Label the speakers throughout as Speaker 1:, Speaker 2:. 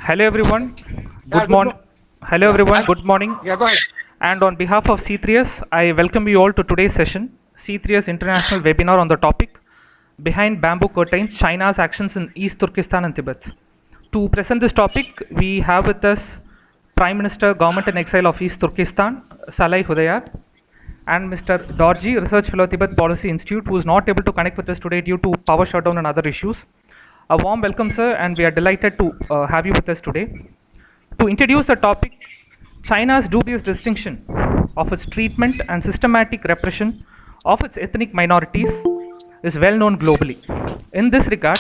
Speaker 1: Hello everyone.
Speaker 2: Yeah,
Speaker 1: Good morning. Hello
Speaker 2: yeah,
Speaker 1: everyone. Good morning.
Speaker 2: yeah, go ahead.
Speaker 1: And on behalf of C3S, I welcome you all to today's session, C3S International Webinar on the topic Behind Bamboo Curtains, China's Actions in East Turkestan and Tibet. To present this topic, we have with us Prime Minister, Government-in-Exile of East Turkestan, Salih Hudayar, and Mr. Dorji, Research Fellow, Tibet Policy Institute, who is not able to connect with us today due to power shutdown and other issues. A warm welcome, sir, and we are delighted to have you with us today. To introduce the topic, China's dubious distinction of its treatment and systematic repression of its ethnic minorities is well known globally. In this regard,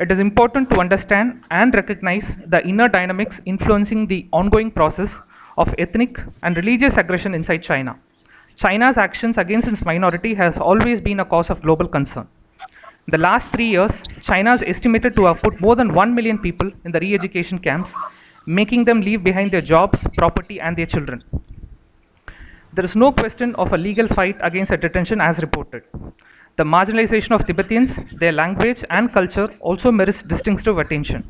Speaker 1: it is important to understand and recognize the inner dynamics influencing the ongoing process of ethnic and religious aggression inside China. China's actions against its minority has always been a cause of global concern. In the last 3 years, China is estimated to have put more than 1 million people in the re-education camps, making them leave behind their jobs, property, and their children. There is no question of a legal fight against the detention as reported. The marginalization of Tibetans, their language, and culture also merits distinctive attention.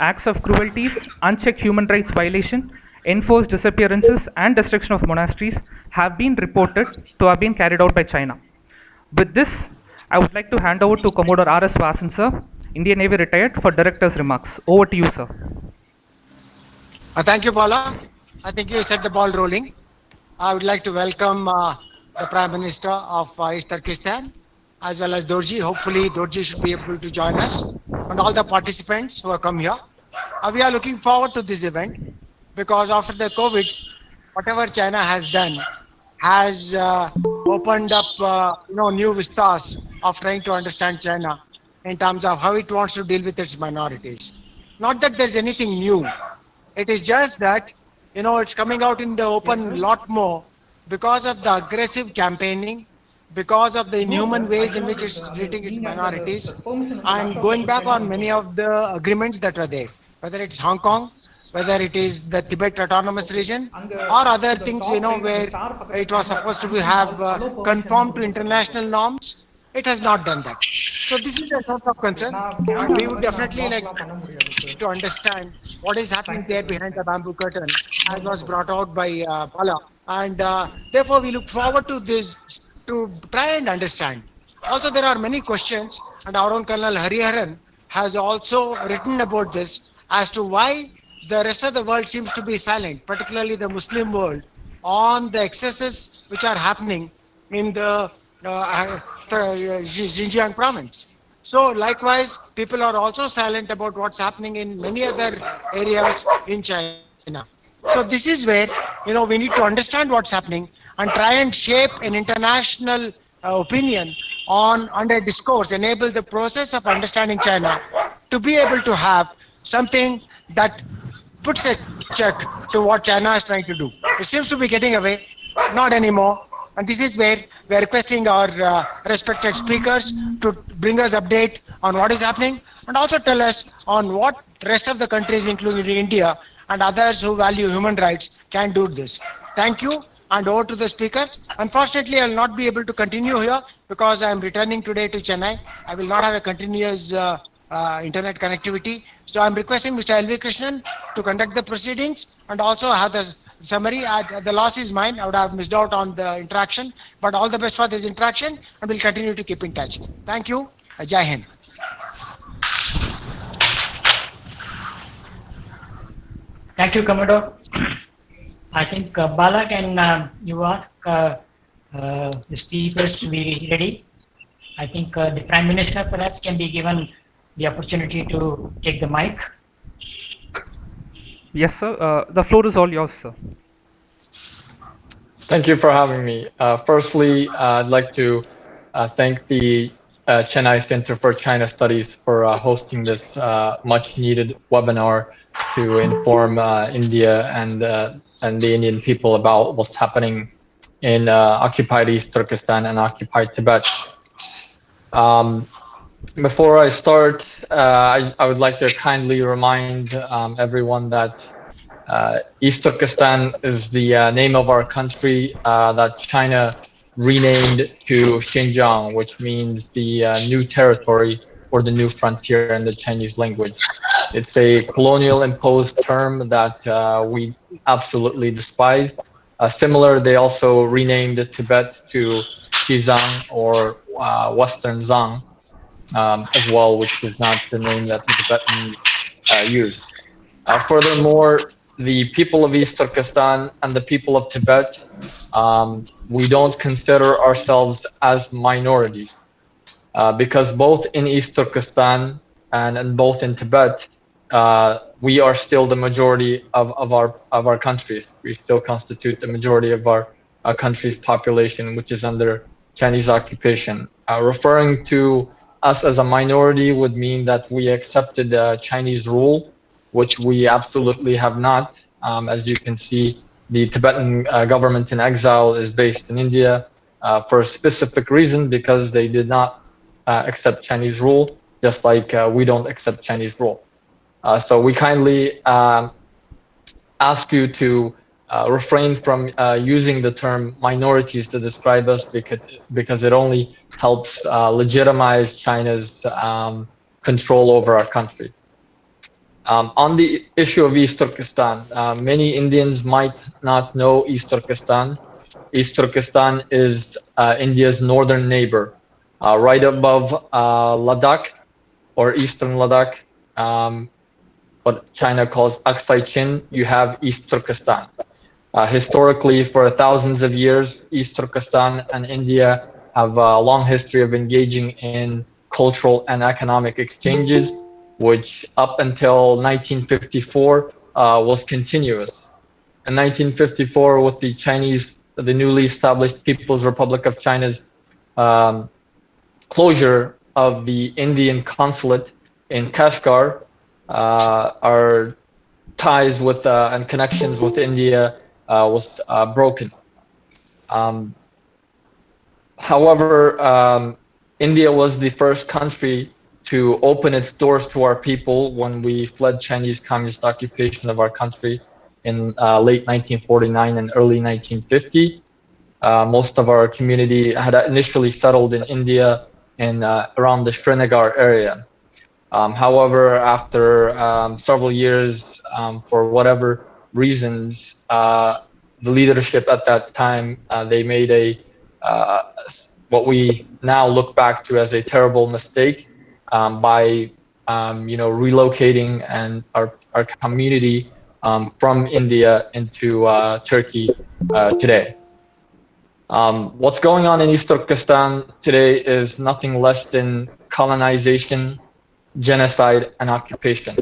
Speaker 1: Acts of cruelties, unchecked human rights violation, enforced disappearances, and destruction of monasteries have been reported to have been carried out by China. With this, I would like to hand over to Commodore R.S. Vasan, sir, Indian Navy retired, for director's remarks. Over to you, sir.
Speaker 2: Thank you, Paula. I think you set the ball rolling. I would like to welcome the Prime Minister of East Turkestan, as well as Dorji. Hopefully, Dorji should be able to join us, and all the participants who have come here. We are looking forward to this event because after the COVID, whatever China has done has opened up new vistas of trying to understand China in terms of how it wants to deal with its minorities. Not that there's anything new. It is just that it's coming out in the open a lot more because of the aggressive campaigning, because of the inhuman ways in which it's treating its minorities, and going back on many of the agreements that were there, whether it's Hong Kong, whether it is the Tibet Autonomous Region, or other things, where it was supposed to have conformed to international norms. It has not done that. So this is a source of concern, and we would definitely like to understand what is happening there behind the bamboo curtain, as was brought out by Bala. And therefore, we look forward to this to try and understand. Also, there are many questions, and our own Colonel Hariharan has also written about this as to why the rest of the world seems to be silent, particularly the Muslim world, on the excesses which are happening in the Xinjiang province. So likewise, people are also silent about what's happening in many other areas in China. So this is where we need to understand what's happening and try and shape an international opinion on under discourse, enable the process of understanding China to be able to have something that puts a check to what China is trying to do. It seems to be getting away, not anymore. And this is where we are requesting our respected speakers to bring us update on what is happening and also tell us on what rest of the countries, including India and others who value human rights, can do this. Thank you, and over to the speakers. Unfortunately, I will not be able to continue here because I am returning today to Chennai. I will not have a continuous internet connectivity. So I'm requesting Mr. L.V. Krishnan to conduct the proceedings and also have the summary. The loss is mine. I would have missed out on the interaction, but all the best for this interaction, and we'll continue to keep in touch. Thank you. Jai Hind.
Speaker 3: Thank you, Commodore. I think Bala, can you ask the speakers to be ready? I think the Prime Minister perhaps can be given the opportunity to take the mic.
Speaker 1: Yes, sir. The floor is all yours, sir.
Speaker 4: Thank you for having me. Firstly, I'd like to thank the Chennai Center for China Studies for hosting this much-needed webinar to inform India and the Indian people about what's happening in occupied East Turkestan and occupied Tibet. Before I start, I would like to kindly remind everyone that East Turkestan is the name of our country that China renamed to Xinjiang, which means the new territory or the new frontier in the Chinese language. It's a colonial imposed term that we absolutely despise. Similar, they also renamed Tibet to Xizang or Western Zhang as well, which is not the name that the Tibetans use. Furthermore, the people of East Turkestan and the people of Tibet, we don't consider ourselves as minorities because both in East Turkestan and both in Tibet, we are still the majority of our countries. We still constitute the majority of our country's population, which is under Chinese occupation. Referring to us as a minority would mean that we accepted Chinese rule, which we absolutely have not. As you can see, the Tibetan government in exile is based in India for a specific reason, because they did not accept Chinese rule, just like we don't accept Chinese rule. So we kindly ask you to refrain from using the term minorities to describe us, because it only helps legitimize China's control over our country. On the issue of East Turkestan, many Indians might not know East Turkestan. East Turkestan is India's northern neighbor, right above Ladakh, or Eastern Ladakh, what China calls Aksai Chin. You have East Turkestan. Historically, for thousands of years, East Turkestan and India have a long history of engaging in cultural and economic exchanges, which up until 1954 was continuous. In 1954, with the newly established People's Republic of China's closure of the Indian consulate in Kashgar, our ties with and connections with India was broken. However, India was the first country to open its doors to our people when we fled Chinese communist occupation of our country in late 1949 and early 1950. Most of our community had initially settled in India in around the Srinagar area. However, after several years, for whatever reasons, the leadership at that time, they made a what we now look back to as a terrible mistake by relocating and our community from India into Turkey today. What's going on in East Turkestan today is nothing less than colonization, genocide, and occupation.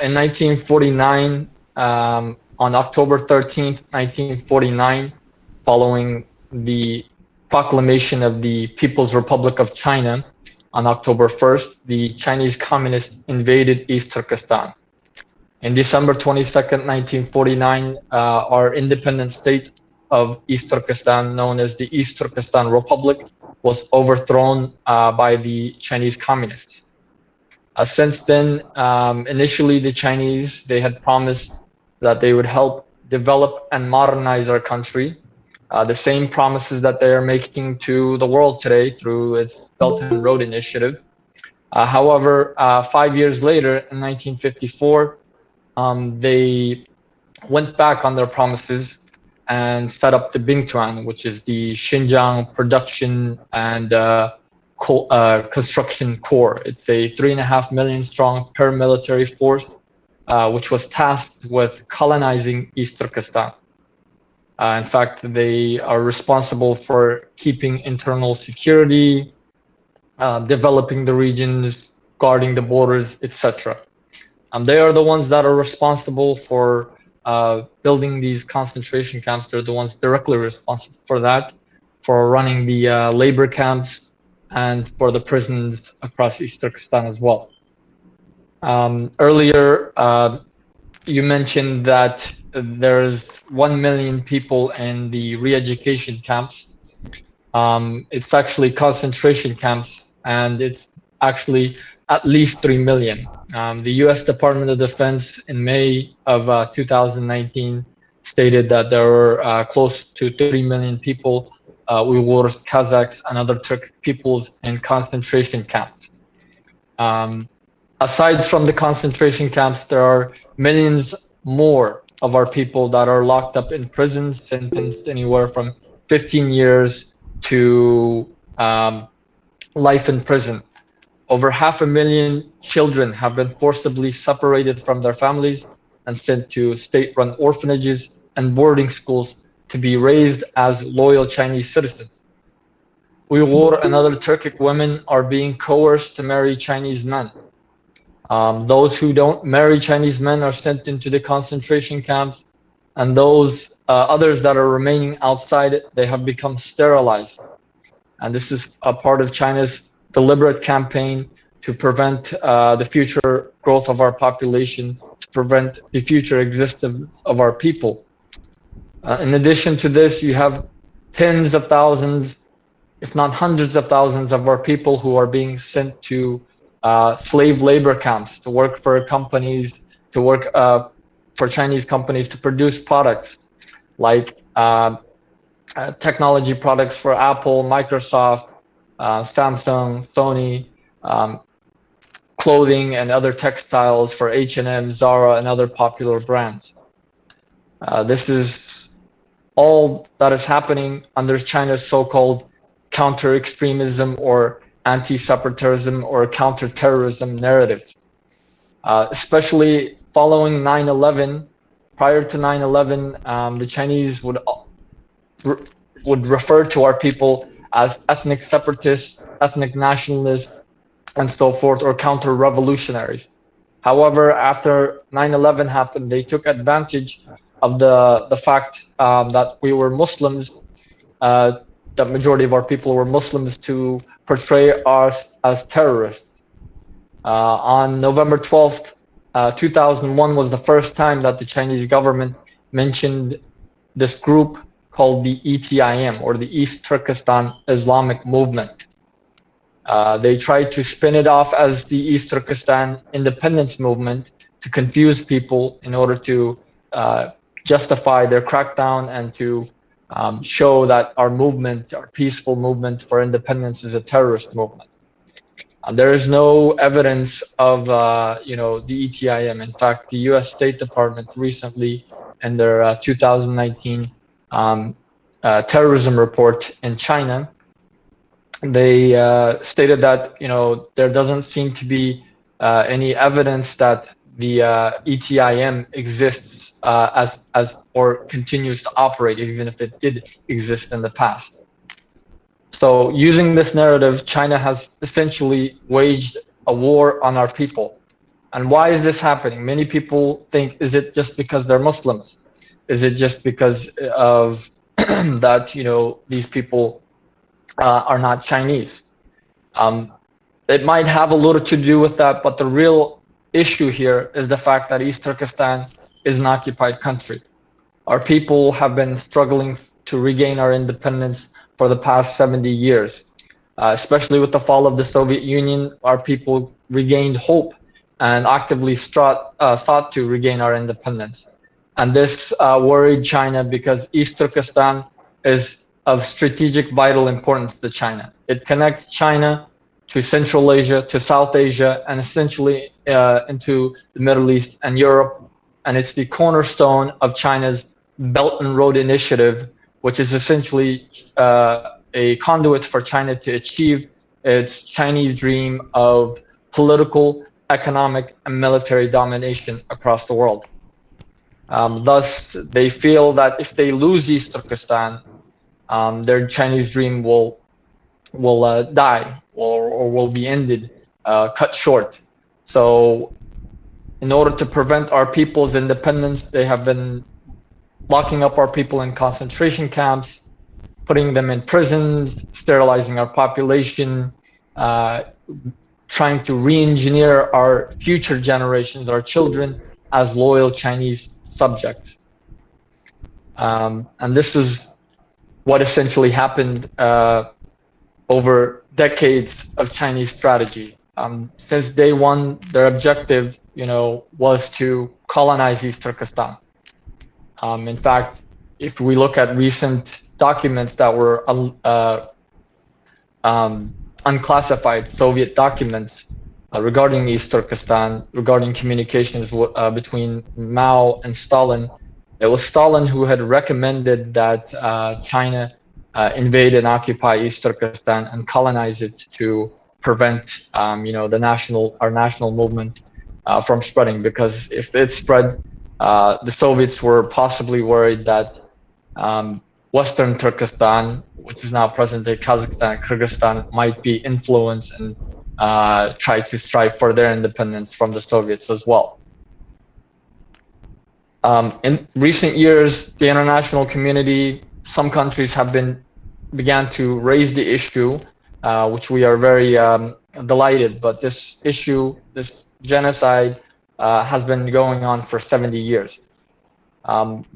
Speaker 4: In 1949, on October 13th, 1949, following the proclamation of the People's Republic of China on October 1st, the Chinese communists invaded East Turkestan. In December 22nd, 1949, our independent state of East Turkestan, known as the East Turkestan Republic, was overthrown by the Chinese communists. Since then, initially the Chinese, they had promised that they would help develop and modernize our country. The same promises that they are making to the world today through its Belt and Road Initiative. However, 5 years later, in 1954, they went back on their promises and set up the Bingtuan, which is the Xinjiang Production and Construction Corps. It's a 3.5 million strong paramilitary force, which was tasked with colonizing East Turkestan. In fact, they are responsible for keeping internal security, developing the regions, guarding the borders, etc. They are the ones that are responsible for building these concentration camps. They're the ones directly responsible for that, for running the labor camps, and for the prisons across East Turkestan as well. Earlier, you mentioned that there's 1 million people in the re-education camps. It's actually concentration camps, and it's actually at least 3 million. The US Department of Defense in May of 2019 stated that there were close to 3 million people, Uyghurs, Kazakhs, and other Turkic peoples in concentration camps. Aside from the concentration camps, there are millions more of our people that are locked up in prisons, sentenced anywhere from 15 years to life in prison. Over 500,000 children have been forcibly separated from their families and sent to state-run orphanages and boarding schools to be raised as loyal Chinese citizens. Uyghur and other Turkic women are being coerced to marry Chinese men. Those who don't marry Chinese men are sent into the concentration camps, and those others that are remaining outside, they have become sterilized. And this is a part of China's deliberate campaign to prevent the future growth of our population, to prevent the future existence of our people. In addition to this, you have tens of thousands, if not hundreds of thousands of our people who are being sent to slave labor camps to work for companies, to work for Chinese companies to produce products like technology products for Apple, Microsoft, Samsung, Sony, clothing and other textiles for H&M, Zara, and other popular brands. This is all that is happening under China's so-called counter-extremism or anti-separatism or counter-terrorism narrative. Especially following 9/11, prior to 9/11, the Chinese would refer to our people as ethnic separatists, ethnic nationalists, and so forth, or counter-revolutionaries. However, after 9/11 happened, they took advantage of the fact that we were Muslims, the majority of our people were Muslims, to portray us as terrorists. On November 12th, 2001 was the first time that the Chinese government mentioned this group called the ETIM, or the East Turkestan Islamic Movement. They tried to spin it off as the East Turkestan Independence Movement to confuse people in order to justify their crackdown and to show that our movement, our peaceful movement for independence, is a terrorist movement. There is no evidence of the ETIM. In fact, the U.S. State Department recently, in their 2019 terrorism report in China, they stated that there doesn't seem to be any evidence that the ETIM exists as or continues to operate, even if it did exist in the past. So using this narrative, China has essentially waged a war on our people. And why is this happening? Many people think, is it just because they're Muslims? Is it just because of that, these people are not Chinese? It might have a little to do with that, but the real issue here is the fact that East Turkestan is an occupied country. Our people have been struggling to regain our independence for the past 70 years. Especially with the fall of the Soviet Union, our people regained hope and actively sought to regain our independence. And this worried China because East Turkestan is of strategic vital importance to China. It connects China to Central Asia, to South Asia, and essentially into the Middle East and Europe. And it's the cornerstone of China's Belt and Road Initiative, which is essentially a conduit for China to achieve its Chinese dream of political, economic, and military domination across the world. Thus, they feel that if they lose East Turkestan, their Chinese dream will die or will be ended, cut short. So in order to prevent our people's independence, they have been locking up our people in concentration camps, putting them in prisons, sterilizing our population, trying to re-engineer our future generations, our children, as loyal Chinese subjects. And this is what essentially happened over decades of Chinese strategy. Since day one, their objective, was to colonize East Turkestan. In fact, if we look at recent documents that were unclassified Soviet documents, regarding East Turkestan, regarding communications between Mao and Stalin. It was Stalin who had recommended that China invade and occupy East Turkestan and colonize it to prevent, our national movement from spreading. Because if it spread, the Soviets were possibly worried that Western Turkestan, which is now present-day Kazakhstan and Kyrgyzstan, might be influenced and try to strive for their independence from the Soviets as well. In recent years, the international community, some countries have began to raise the issue, which we are very delighted. But this issue, this genocide, has been going on for 70 years.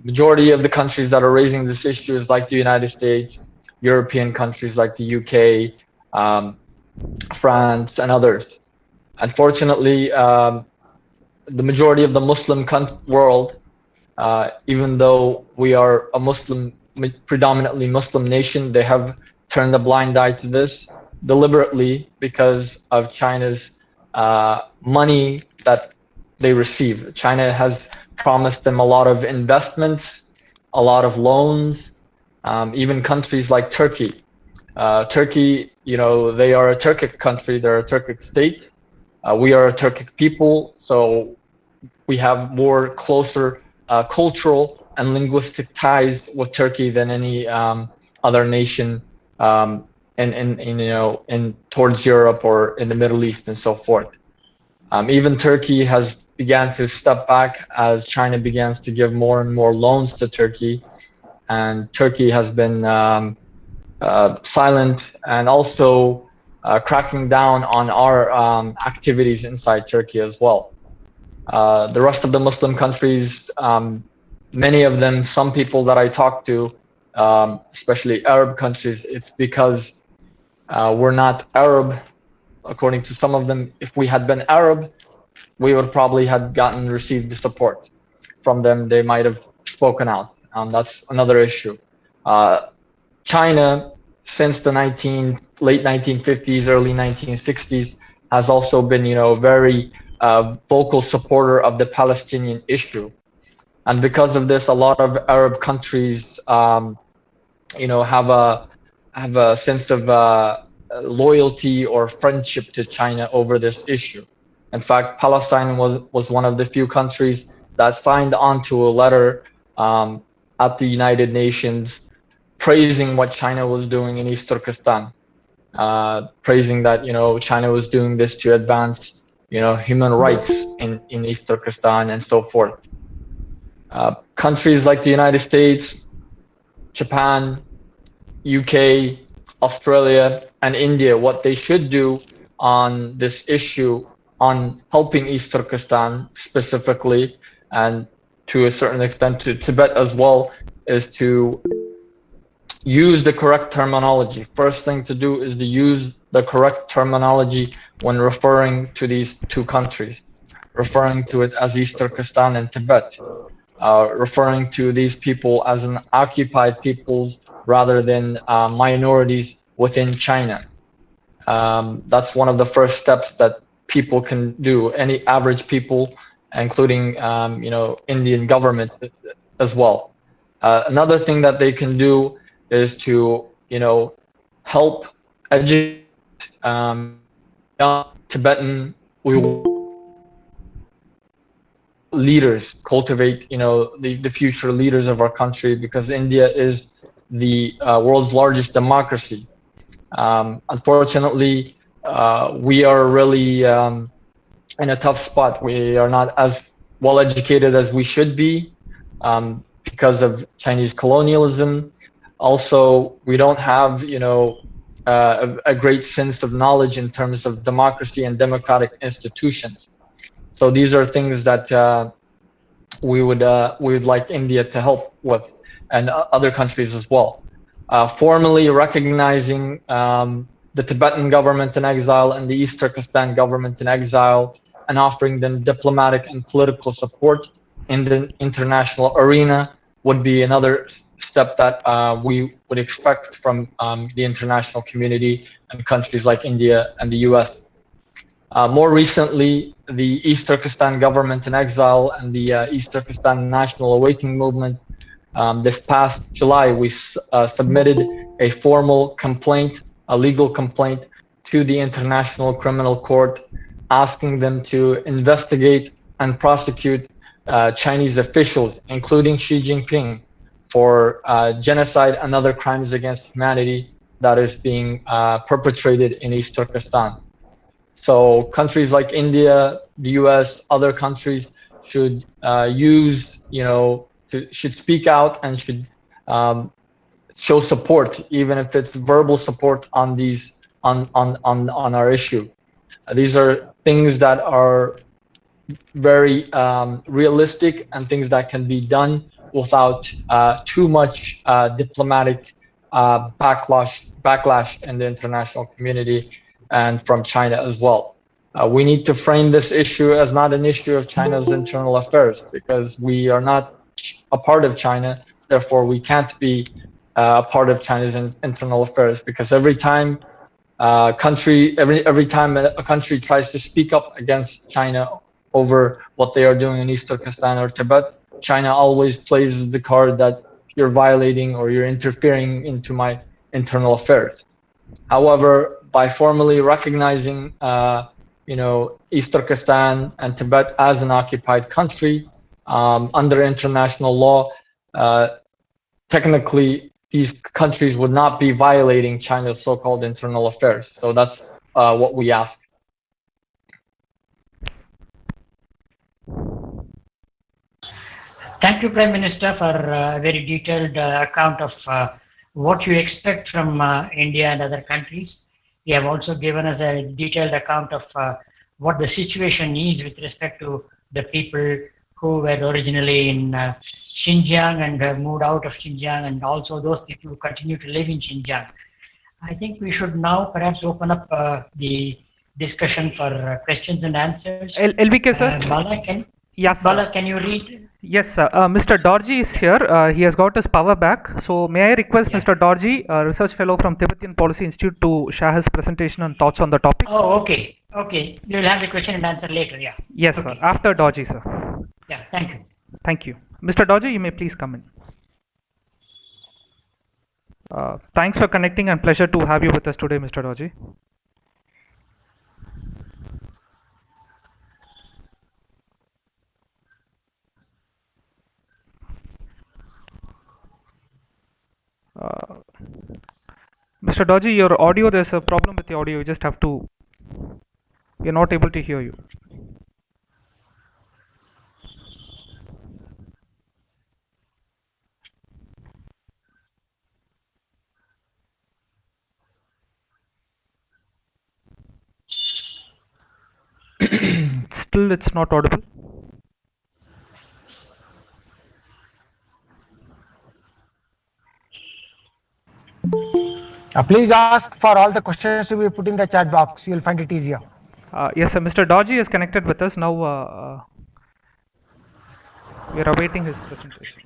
Speaker 4: Majority of the countries that are raising this issue is like the United States, European countries like the UK, France, and others. Unfortunately, the majority of the Muslim world, even though we are a predominantly Muslim nation, they have turned a blind eye to this deliberately because of China's money that they receive. China has promised them a lot of investments, a lot of loans, even countries like Turkey. Turkey, they are a Turkic country, they're a Turkic state. We are a Turkic people, so we have more closer cultural and linguistic ties with Turkey than any other nation in towards Europe or in the Middle East and so forth. Even Turkey has began to step back as China begins to give more and more loans to Turkey, and Turkey has been silent and also cracking down on our activities inside Turkey as well. The rest of the Muslim countries, many of them, some people that I talk to, especially Arab countries, it's because we're not Arab. According to some of them, if we had been Arab, we would probably have received the support from them. They might have spoken out. That's another issue. China, since the late 1950s, early 1960s, has also been, very vocal supporter of the Palestinian issue. And because of this, a lot of Arab countries, have a sense of loyalty or friendship to China over this issue. In fact, Palestine was one of the few countries that signed onto a letter at the United Nations praising what China was doing in East Turkestan, praising that China was doing this to advance human rights in East Turkestan and so forth. Countries like the United States, Japan, UK, Australia, and India, what they should do on this issue, on helping East Turkestan specifically, and to a certain extent to Tibet as well, is to use the correct terminology. First thing to do is to use the correct terminology when referring to these two countries, referring to it as East Turkestan and Tibet, referring to these people as an occupied peoples rather than minorities within China. That's one of the first steps that people can do, any average people, including Indian government as well. Another thing that they can do is to help educate young Tibetan leaders, cultivate the future leaders of our country, because India is the world's largest democracy. Unfortunately, we are really in a tough spot. We are not as well educated as we should be because of Chinese colonialism. Also, we don't have a great sense of knowledge in terms of democracy and democratic institutions. So these are things that we would like India to help with, and other countries as well. Formally recognizing the Tibetan government in exile and the East Turkestan government in exile, and offering them diplomatic and political support in the international arena would be another step that we would expect from the international community and countries like India and the US. More recently, the East Turkestan Government-in-Exile and the East Turkestan National Awakening Movement. This past July, we submitted a formal complaint, a legal complaint, to the International Criminal Court, asking them to investigate and prosecute Chinese officials, including Xi Jinping, for genocide and other crimes against humanity that is being perpetrated in East Turkestan. So countries like India, the US, other countries should should speak out and should show support, even if it's verbal support on our issue. These are things that are very realistic and things that can be done without too much diplomatic backlash in the international community and from China as well. We need to frame this issue as not an issue of China's internal affairs, because we are not a part of China. Therefore, we can't be a part of China's internal affairs, because every time every time a country tries to speak up against China over what they are doing in East Turkestan or Tibet, China always plays the card that you're violating or you're interfering into my internal affairs. However, by formally recognizing East Turkestan and Tibet as an occupied country under international law, technically these countries would not be violating China's so-called internal affairs. So that's what we ask.
Speaker 3: Thank you, Prime Minister, for a very detailed account of what you expect from India and other countries. You have also given us a detailed account of what the situation is with respect to the people who were originally in Xinjiang and have moved out of Xinjiang, and also those people who continue to live in Xinjiang. I think we should now perhaps open up the discussion for questions and answers.
Speaker 1: LBK, sir?
Speaker 3: Bala,
Speaker 1: yes,
Speaker 3: Bala, can you read?
Speaker 1: Yes, sir. Mr. Dorji is here. He has got his power back. So may I request Mr. Dorji, a research fellow from Tibetan Policy Institute, to share his presentation and thoughts on the topic?
Speaker 3: Oh, okay. Okay. We will have the question and answer later. Yeah.
Speaker 1: Yes,
Speaker 3: okay.
Speaker 1: Sir. After Dorji, sir.
Speaker 3: Yeah. Thank you.
Speaker 1: Thank you. Mr. Dorji, you may please come in. Thanks for connecting and pleasure to have you with us today, Mr. Dorji. Mr. Dorji, your audio, there's a problem with the audio. You just have to, we're not able to hear you. Still, it's not audible.
Speaker 2: Please ask for all the questions to be put in the chat box. You'll find it easier.
Speaker 1: Yes, sir. Mr. Dorji is connected with us now. We are awaiting his presentation.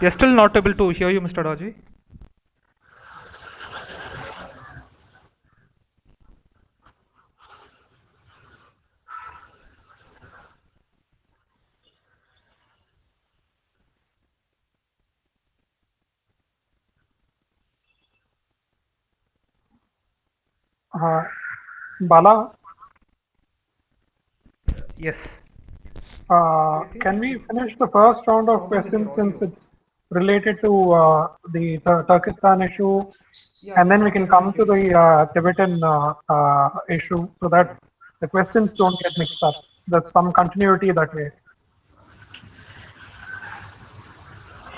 Speaker 1: We are still not able to hear you, Mr. Dorji.
Speaker 5: Bala,
Speaker 1: Yes.
Speaker 5: can we finish the first round of questions since it's related to the Turkestan issue, and then we can come to the Tibetan issue so that the questions don't get mixed up. There's some continuity that way.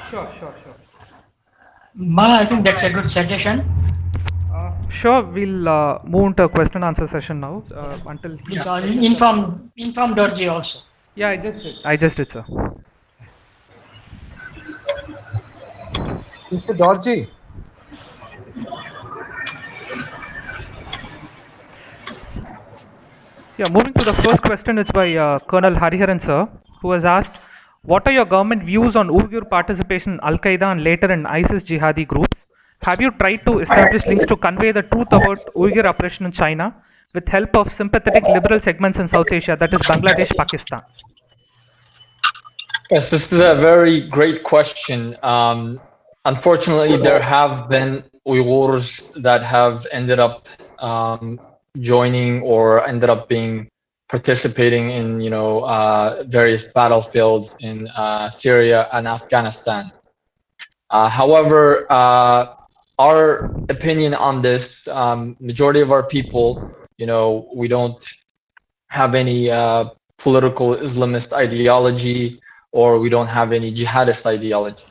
Speaker 1: Sure.
Speaker 3: Ma, I think that's a good suggestion.
Speaker 1: Sure, we'll move into a question and answer session now until.
Speaker 3: Please inform Dorji also.
Speaker 1: Yeah, I just did, sir.
Speaker 5: Mr. Dorji.
Speaker 1: Yeah, moving to the first question, it's by Colonel Hariharan, sir, who has asked, what are your government views on Uyghur participation in Al-Qaeda and later in ISIS jihadi groups? Have you tried to establish links to convey the truth about Uyghur oppression in China with help of sympathetic liberal segments in South Asia, that is Bangladesh, Pakistan?
Speaker 4: Yes, this is a very great question. Unfortunately, there have been Uyghurs that have ended up joining or ended up being participating in, various battlefields in Syria and Afghanistan. However, our opinion on this, majority of our people, we don't have any political Islamist ideology, or we don't have any jihadist ideology.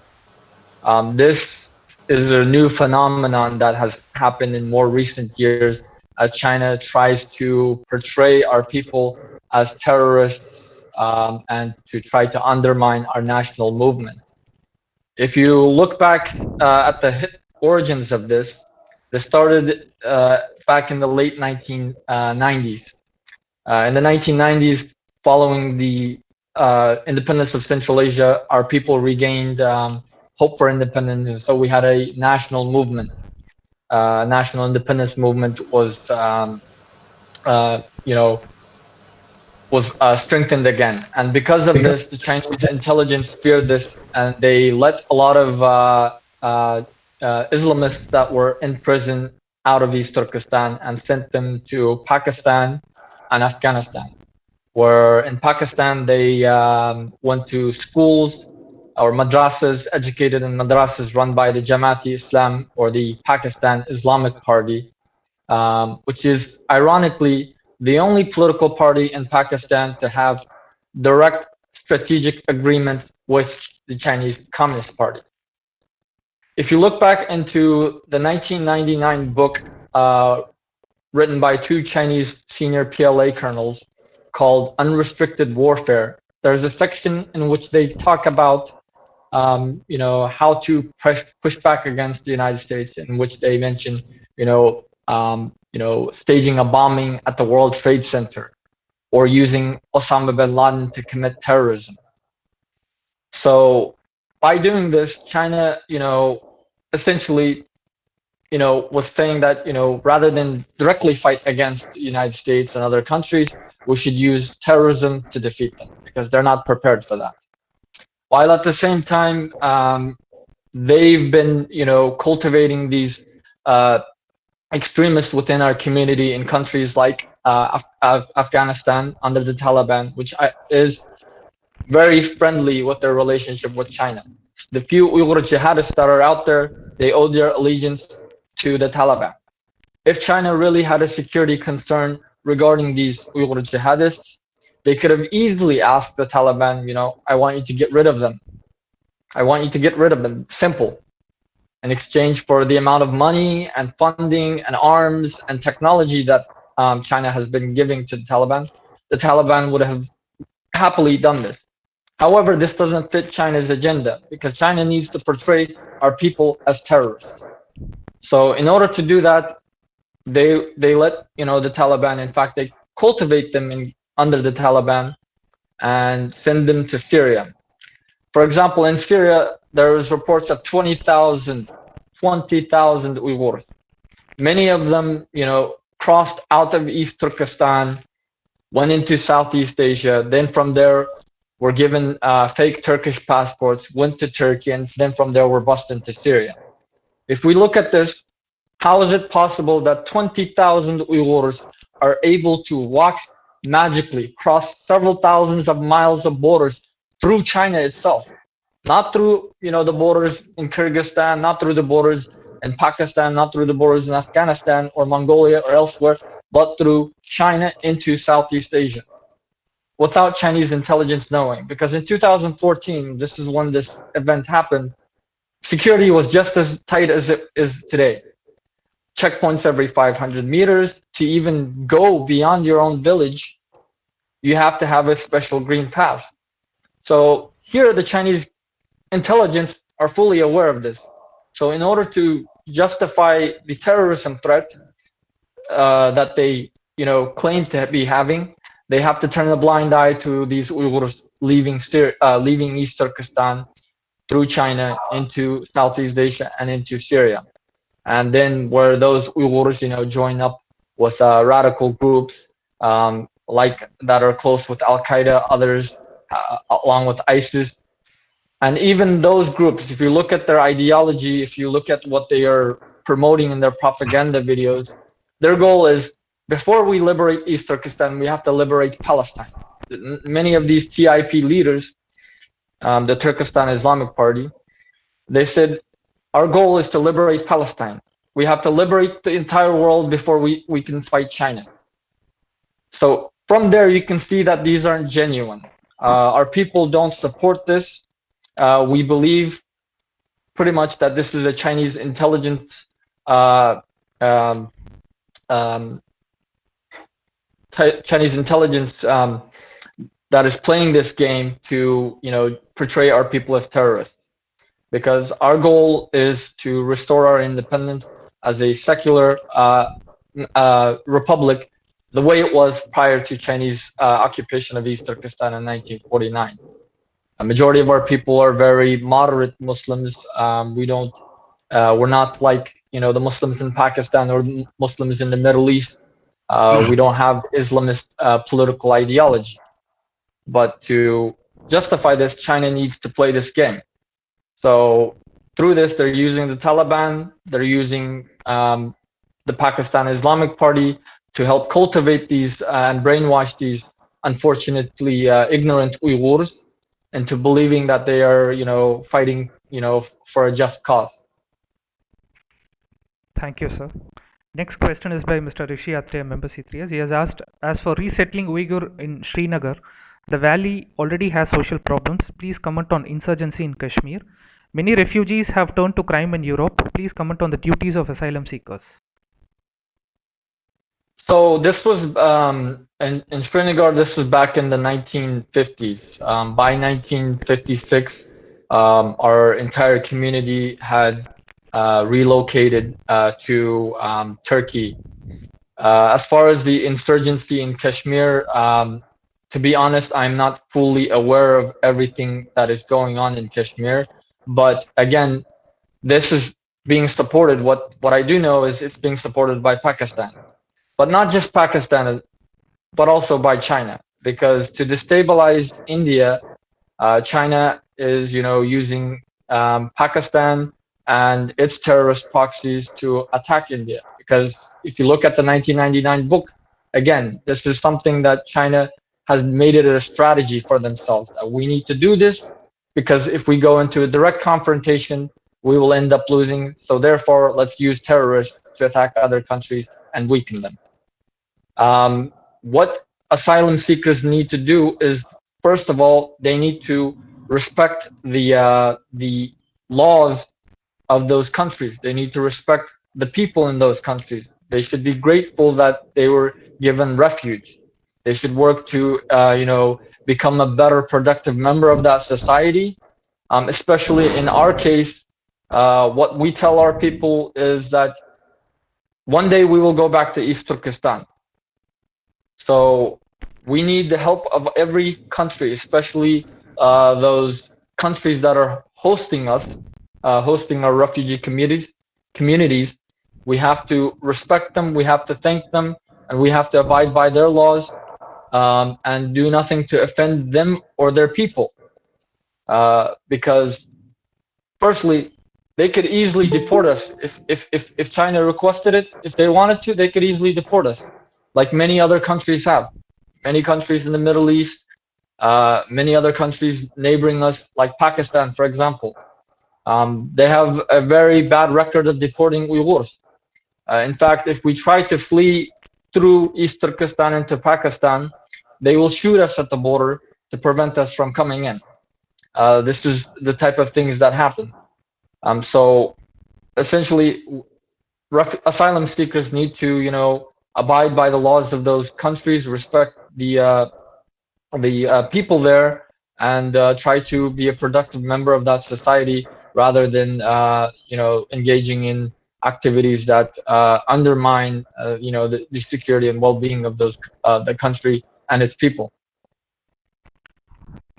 Speaker 4: This is a new phenomenon that has happened in more recent years as China tries to portray our people as terrorists and to try to undermine our national movement. If you look back at the origins of this started back in the late 1990s. In the 1990s, following the independence of Central Asia, our people regained hope for independence, and so we had a national movement. National independence movement was, strengthened again, and because of this, the Chinese intelligence feared this, and they let a lot of Islamists that were in prison out of East Turkestan and sent them to Pakistan and Afghanistan, where in Pakistan they went to schools or madrasas, educated in madrasas run by the Jamaat-e-Islam, or the Pakistan Islamic Party, which is ironically the only political party in Pakistan to have direct strategic agreements with the Chinese Communist Party. If you look back into the 1999 book written by two Chinese senior PLA colonels called Unrestricted Warfare, there's a section in which they talk about how to push back against the United States, in which they mention, staging a bombing at the World Trade Center, or using Osama bin Laden to commit terrorism. So by doing this, China, essentially, was saying that, rather than directly fight against the United States and other countries, we should use terrorism to defeat them, because they're not prepared for that. While at the same time, they've been, cultivating these extremists within our community in countries like Afghanistan under the Taliban, which is very friendly with their relationship with China. The few Uyghur jihadists that are out there, they owe their allegiance to the Taliban. If China really had a security concern regarding these Uyghur jihadists, they could have easily asked the Taliban, I want you to get rid of them. I want you to get rid of them. Simple. In exchange for the amount of money and funding and arms and technology that China has been giving to the Taliban would have happily done this. However, this doesn't fit China's agenda, because China needs to portray our people as terrorists. So in order to do that, they let the Taliban, in fact, they cultivate them under the Taliban and send them to Syria. For example, in Syria, there is reports of 20,000 Uyghurs. Many of them, crossed out of East Turkestan, went into Southeast Asia, then from there were given fake Turkish passports, went to Turkey, and then from there were bussed into Syria. If we look at this, how is it possible that 20,000 Uyghurs are able to walk magically, cross several thousands of miles of borders through China itself? Not through, the borders in Kyrgyzstan, not through the borders in Pakistan, not through the borders in Afghanistan or Mongolia or elsewhere, but through China into Southeast Asia, without Chinese intelligence knowing. Because in 2014, this is when this event happened, security was just as tight as it is today. Checkpoints every 500 meters. To even go beyond your own village, you have to have a special green pass. So here the Chinese intelligence are fully aware of this. So in order to justify the terrorism threat that they claim to be having, they have to turn a blind eye to these Uyghurs leaving East Turkestan through China into Southeast Asia and into Syria. and then where those Uyghurs, join up with radical groups like that are close with Al Qaeda, others along with ISIS. And even those groups, if you look at their ideology, if you look at what they are promoting in their propaganda videos, their goal is, before we liberate East Turkestan, we have to liberate Palestine. Many of these TIP leaders, the Turkistan Islamic Party, they said, our goal is to liberate Palestine. We have to liberate the entire world before we can fight China. So from there, you can see that these aren't genuine. Our people don't support this. We believe pretty much that this is a Chinese intelligence Chinese intelligence that is playing this game to portray our people as terrorists, because our goal is to restore our independence as a secular republic, the way it was prior to Chinese occupation of East Turkestan in 1949. A majority of our people are very moderate Muslims. We're not like the Muslims in Pakistan or Muslims in the Middle East. We don't have Islamist political ideology. But to justify this, China needs to play this game. So through this, they're using the Taliban, they're using the Pakistan Islamic Party to help cultivate these and brainwash these unfortunately ignorant Uyghurs into believing that they are, fighting, for a just cause.
Speaker 1: Thank you, sir. Next question is by Mr. Rishi Atre, member C3S. He has asked, as for resettling Uyghur in Srinagar, the valley already has social problems. Please comment on insurgency in Kashmir. Many refugees have turned to crime in Europe. Please comment on the duties of asylum seekers.
Speaker 4: So this was in Srinagar. This was back in the 1950s. By 1956, our entire community had relocated to Turkey. As far as the insurgency in Kashmir, to be honest, I'm not fully aware of everything that is going on in Kashmir. But again, this is being supported. What I do know is it's being supported by Pakistan. But not just Pakistan, but also by China. Because to destabilize India, China is, using Pakistan and its terrorist proxies to attack India. Because if you look at the 1999 book, again, this is something that China has made it a strategy for themselves. That we need to do this because if we go into a direct confrontation, we will end up losing. So therefore, let's use terrorists to attack other countries and weaken them. What asylum seekers need to do is, first of all, they need to respect the laws of those countries. They need to respect the people in those countries. They should be grateful that they were given refuge. They should work to, become a better productive member of that society. Especially in our case, what we tell our people is that one day we will go back to East Turkestan. So we need the help of every country, especially those countries that are hosting us, hosting our refugee communities. We have to respect them, we have to thank them, and we have to abide by their laws and do nothing to offend them or their people. Because firstly, they could easily deport us if China requested it. If they wanted to, they could easily deport us, like many other countries have. Many countries in the Middle East, many other countries neighboring us, like Pakistan, for example. They have a very bad record of deporting Uyghurs. In fact, if we try to flee through East Turkestan into Pakistan, they will shoot us at the border to prevent us from coming in. This is the type of things that happen. So essentially, asylum seekers need to, abide by the laws of those countries, respect the people there, and try to be a productive member of that society rather than engaging in activities that undermine the security and well-being of the country and its people.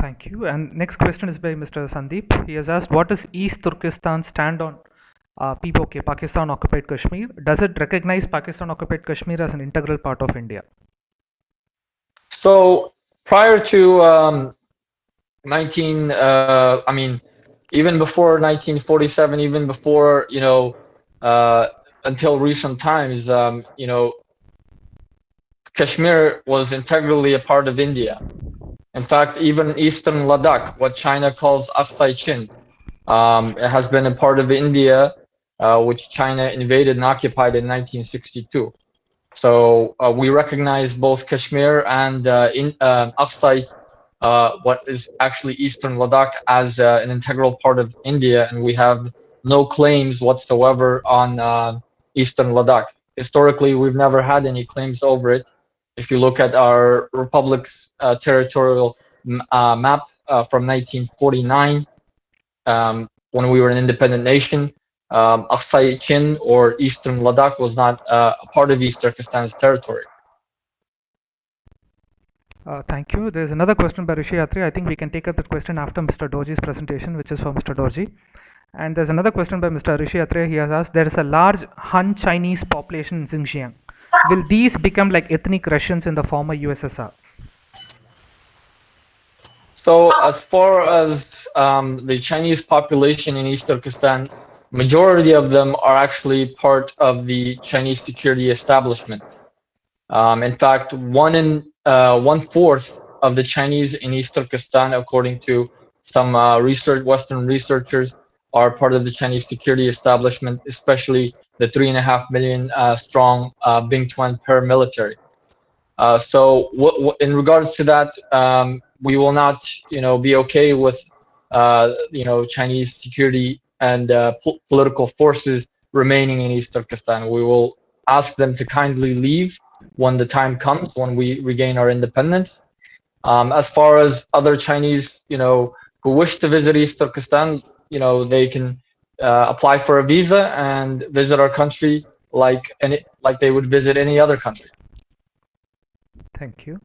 Speaker 1: Thank you. And next question is by Mr. Sandeep. He has asked, what is East Turkestan stand on POK, Pakistan occupied Kashmir. Does it recognize Pakistan occupied Kashmir as an integral part of India?
Speaker 4: So prior to 19, even before 1947, even before, until recent times, Kashmir was integrally a part of India. In fact, even Eastern Ladakh, what China calls Aksai Chin, it has been a part of India, which China invaded and occupied in 1962. So we recognize both Kashmir and Aksai, what is actually Eastern Ladakh, as an integral part of India, and we have no claims whatsoever on Eastern Ladakh. Historically, we've never had any claims over it. If you look at our republic's territorial map from 1949, when we were an independent nation, Aksai Chin or Eastern Ladakh was not a part of East Turkestan's territory.
Speaker 1: Thank you. There's another question by Rishi Atri. I think we can take up that question after Mr. Dorji's presentation, which is for Mr. Dorji. And there's another question by Mr. Rishi Atri. He has asked, there is a large Han Chinese population in Xinjiang. Will these become like ethnic Russians in the former USSR?
Speaker 4: So as far as the Chinese population in East Turkestan, majority of them are actually part of the Chinese security establishment. In fact, 1/4 of the Chinese in East Turkestan, according to some Western researchers, are part of the Chinese security establishment, especially the 3.5 million strong Bingtuan paramilitary. So in regards to that, we will not, be okay with, Chinese security and political forces remaining in East Turkestan. We will ask them to kindly leave when the time comes, when we regain our independence. As far as other Chinese, who wish to visit East Turkestan, they can apply for a visa and visit our country like they would visit any other country.
Speaker 1: Thank you.